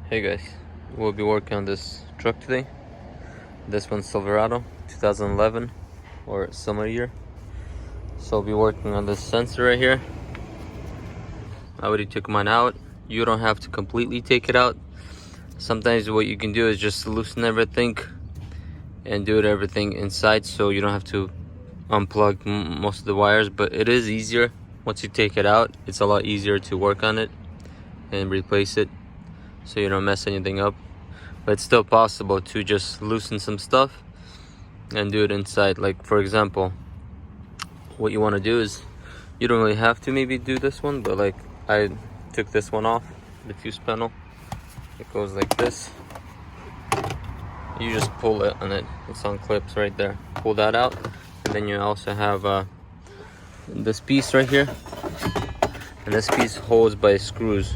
Hey guys, we'll be working on this truck today. This one's Silverado 2011 or summer year. So I'll be working on this sensor right here. I already took mine out. You don't have to completely take it out. Sometimes what you can do is just loosen everything and do everything inside, so you don't have to unplug most of the wires. But it is easier once you take it out. It's a lot easier to work on it and replace it, so you don't mess anything up. But it's still possible to just loosen some stuff and do it inside. Like for example, what you want to do is, you don't really have to maybe do this one, but like I took this one off, the fuse panel. It goes like this. You just pull it and it's on clips right there. Pull that out, and then you also have this piece right here, and this piece holds by screws,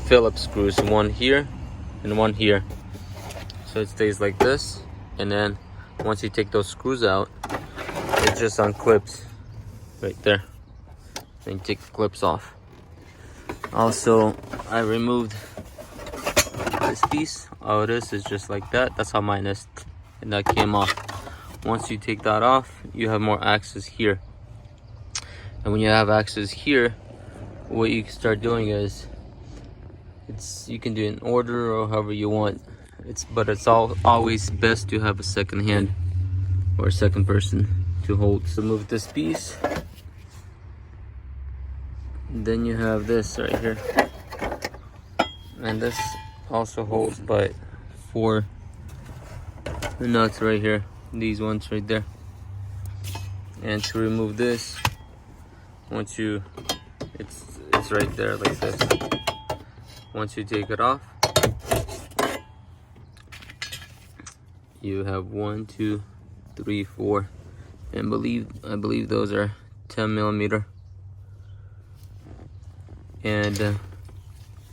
Phillips screws, one here and one here, so it stays like this. And then once you take those screws out, it's just on clips right there. Then you take the clips off. Also, I removed this piece. All it is just like that. That's how mine is, and that came off. Once you take that off, you have more access here. And when you have access here, what you can start doing is, you can do it in order or however you want. But it's always best to have a second hand or a second person to hold. So move this piece. And then you have this right here, and this also holds by 4 nuts right here, these ones right there. And to remove this, once you, it's right there like this. Once you take it off, you have 1, 2, 3, 4, and I believe those are 10 millimeter. And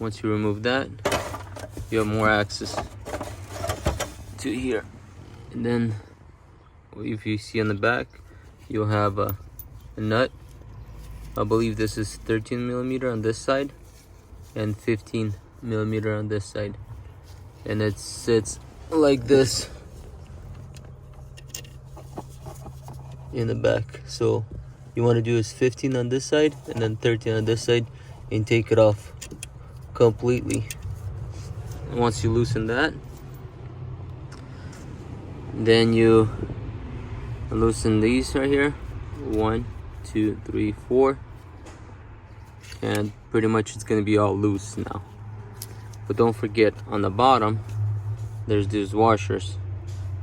once you remove that, you have more access to here. And then if you see on the back, you'll have a nut. I believe this is 13 millimeter on this side and 15 millimeter on this side, and it sits like this in the back. So you want to do is 15 on this side and then 13 on this side, and take it off completely. And once you loosen that, then you loosen these right here, 1, 2, 3, 4, and pretty much it's going to be all loose now. But don't forget, on the bottom there's these washers.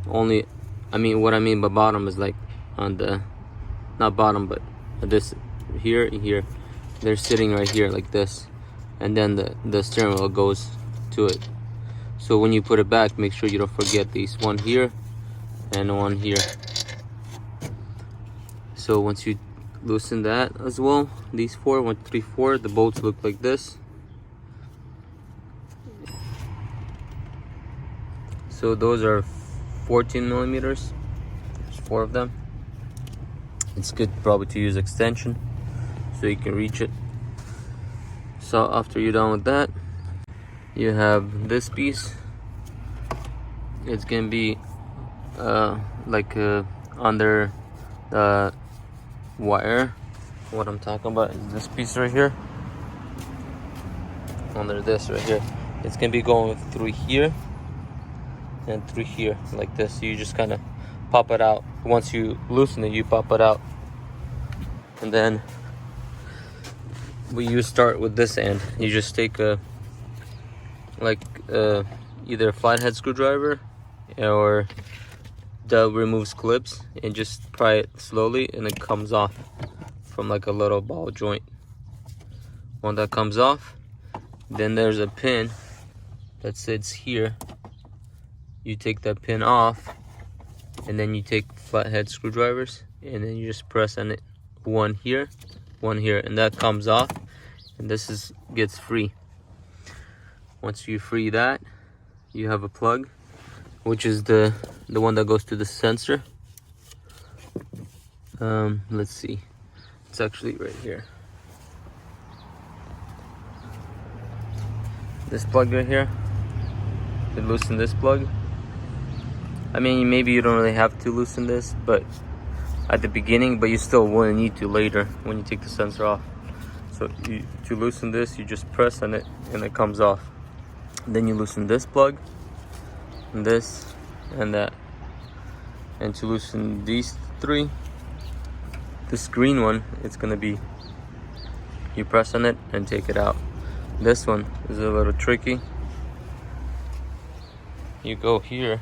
What I mean by bottom is like on the, not bottom, but this here and here, they're sitting right here like this, and then the steering wheel goes to it. So when you put it back, make sure you don't forget these, one here and one here. So once you loosen that as well, these 4, 1, 3, 4, the bolts look like this. So those are 14 millimeters. There's 4 of them. It's good probably to use extension so you can reach it. So after you're done with that, you have this piece. It's gonna be under the wire. What I'm talking about is this piece right here, under this right here. It's gonna be going through here and through here like this. So you just kind of pop it out. Once you loosen it, you pop it out, and then you start with this end. You just take either a flathead screwdriver or that removes clips, and just pry it slowly, and it comes off from like a little ball joint. When that comes off, then there's a pin that sits here. You take that pin off, and then you take flathead screwdrivers, and then you just press on it, one here, and that comes off, and this gets free. Once you free that, you have a plug, which is the one that goes to the sensor. Let's see, it's actually right here. This plug right here, to loosen this plug. I mean, maybe you don't really have to loosen this, but at the beginning, but you still will need to later when you take the sensor off. So to loosen this, you just press on it and it comes off. Then you loosen this plug, and this, and that. And to loosen these three, this green one, it's gonna be, you press on it and take it out. This one is a little tricky. You go here,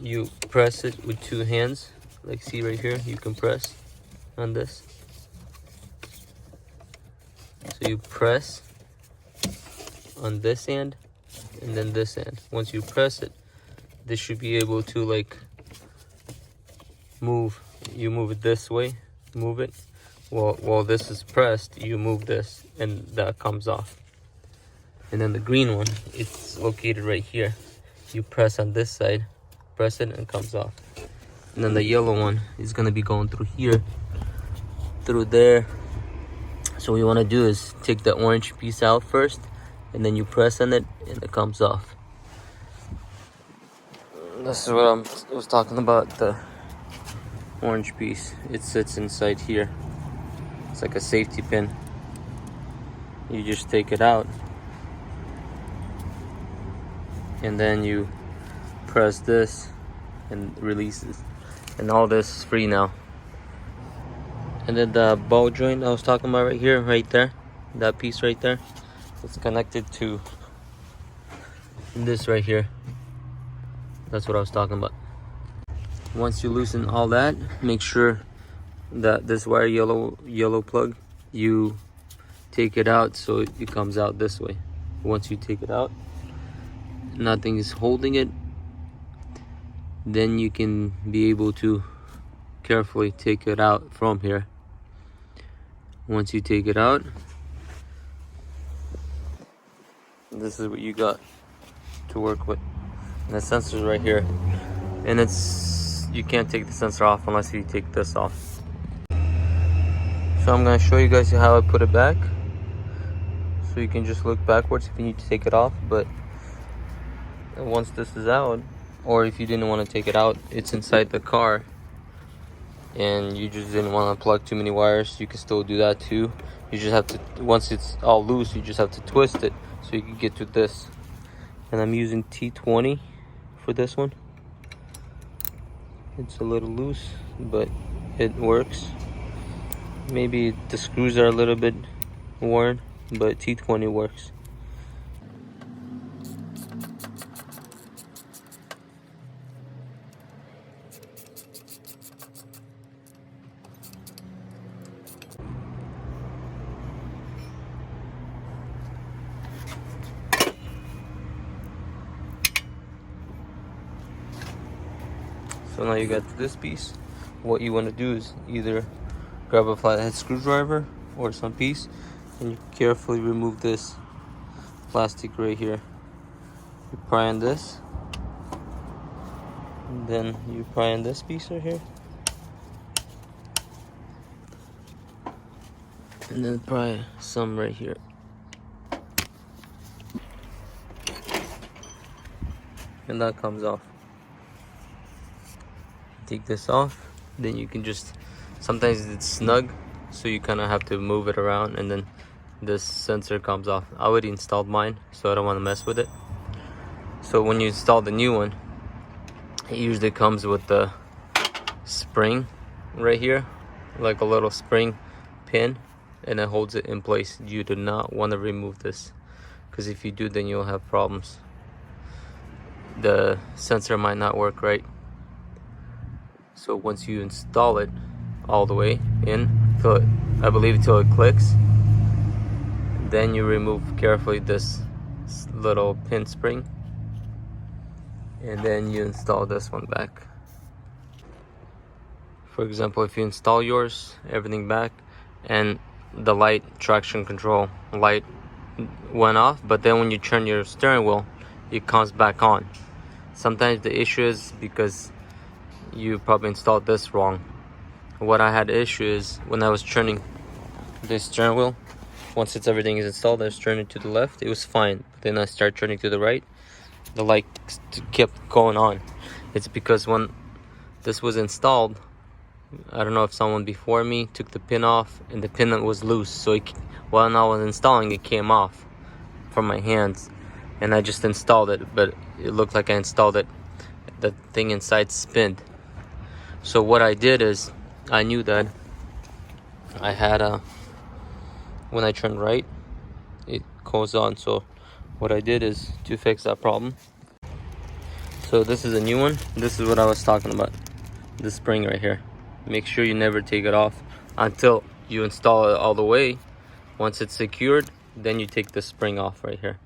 you press it with two hands, like see right here, you can press on this. So you press on this end and then this end. Once you press it, this should be able to like move. You move it this way, move it. While this is pressed, you move this and that comes off. And then the green one, it's located right here. You press on this side, press it and it comes off. And then the yellow one is gonna be going through here, through there. So what you wanna do is take the orange piece out first, and then you press on it and it comes off. This is what I was talking about, the orange piece. It sits inside here. It's like a safety pin. You just take it out, and then you press this and releases, and all this is free now. And then the ball joint I was talking about right here, right there, that piece right there, it's connected to this right here. That's what I was talking about. Once you loosen all that, make sure that this wire yellow plug, you take it out so it comes out this way. Once you take it out, nothing is holding it, then you can be able to carefully take it out from here. Once you take it out, this is what you got to work with. And the sensor's right here, and you can't take the sensor off unless you take this off. So I'm going to show you guys how I put it back, so you can just look backwards if you need to take it off. But once this is out, or if you didn't want to take it out, it's inside the car, and you just didn't want to plug too many wires, you can still do that too. You just have to, once it's all loose, you just have to twist it so you can get to this. And I'm using T20 for this one. It's a little loose, but it works. Maybe the screws are a little bit worn, but T20 works. So now you got this piece. What you want to do is either grab a flathead screwdriver or some piece, and you carefully remove this plastic right here. You pry on this, and then you pry on this piece right here, and then pry some right here. And that comes off. Take this off, then you can just, sometimes it's snug, so you kind of have to move it around, and then this sensor comes off. I already installed mine, so I don't want to mess with it. So when you install the new one, it usually comes with the spring right here, like a little spring pin, and it holds it in place. You do not want to remove this, because if you do, then you'll have problems. The sensor might not work right. So once you install it all the way in, till it, I believe till it clicks, then you remove carefully this little pin spring, and then you install this one back. For example, if you install yours, everything back, and the light, traction control light went off, but then when you turn your steering wheel, it comes back on. Sometimes the issue is because you probably installed this wrong. What I had issue is when I was turning this steering wheel, once everything is installed, I was turning to the left, it was fine. But then I started turning to the right, the light kept going on. It's because when this was installed, I don't know if someone before me took the pin off and the pin was loose, so while I was installing, it came off from my hands, and I just installed it, but it looked like I installed it, the thing inside spinned. So what I did is, I knew that I had when I turn right, it goes on. So what I did is to fix that problem. So this is a new one. This is what I was talking about, the spring right here. Make sure you never take it off until you install it all the way. Once it's secured, then you take the spring off right here.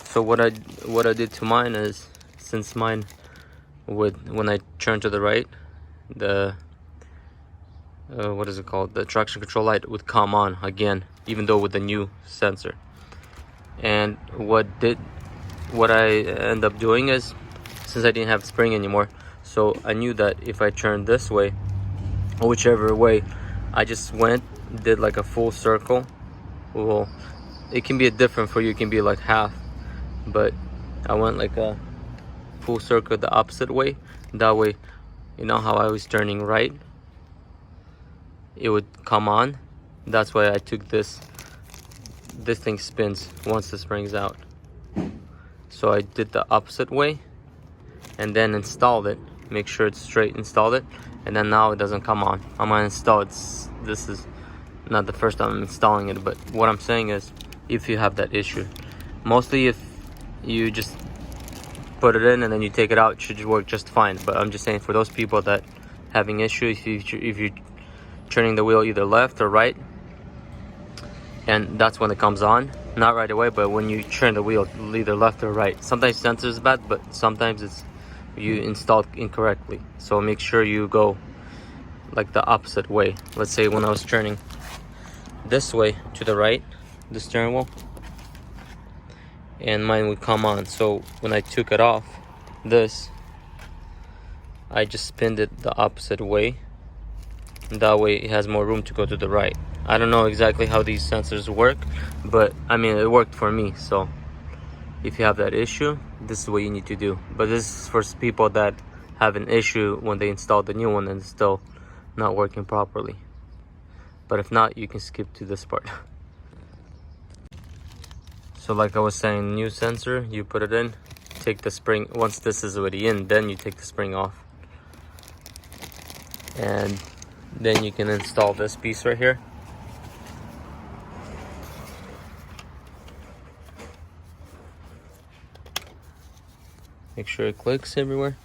So what I did to mine is, since mine when I turn to the right, the what is it called, the traction control light would come on again, even though with the new sensor. And what I end up doing is, since I didn't have spring anymore, so I knew that if I turned this way or whichever way, I just did like a full circle. Well, it can be different for you, it can be like half, but I went like a full circle the opposite way. That way, you know how I was turning right, it would come on. That's why I took this thing spins once the spring's out. So I did the opposite way and then installed it, make sure it's straight, installed it, and then now it doesn't come on. I'm gonna install it. This is not the first time I'm installing it, but what I'm saying is, if you have that issue, mostly if you just put it in and then you take it out, it should work just fine. But I'm just saying, for those people that having issues, if you're turning the wheel either left or right, and that's when it comes on, not right away, but when you turn the wheel either left or right. Sometimes sensor is bad, but sometimes it's you installed incorrectly. So make sure you go like the opposite way. Let's say when I was turning this way to the right, the steering wheel, and mine would come on. So when I took it off, I just spinned it the opposite way. That way it has more room to go to the right. I don't know exactly how these sensors work, but I mean, it worked for me. So if you have that issue, this is what you need to do. But this is for people that have an issue when they install the new one and it's still not working properly. But if not, you can skip to this part. So like I was saying, new sensor, you put it in, take the spring. Once this is already in, then you take the spring off, and then you can install this piece right here. Make sure it clicks everywhere.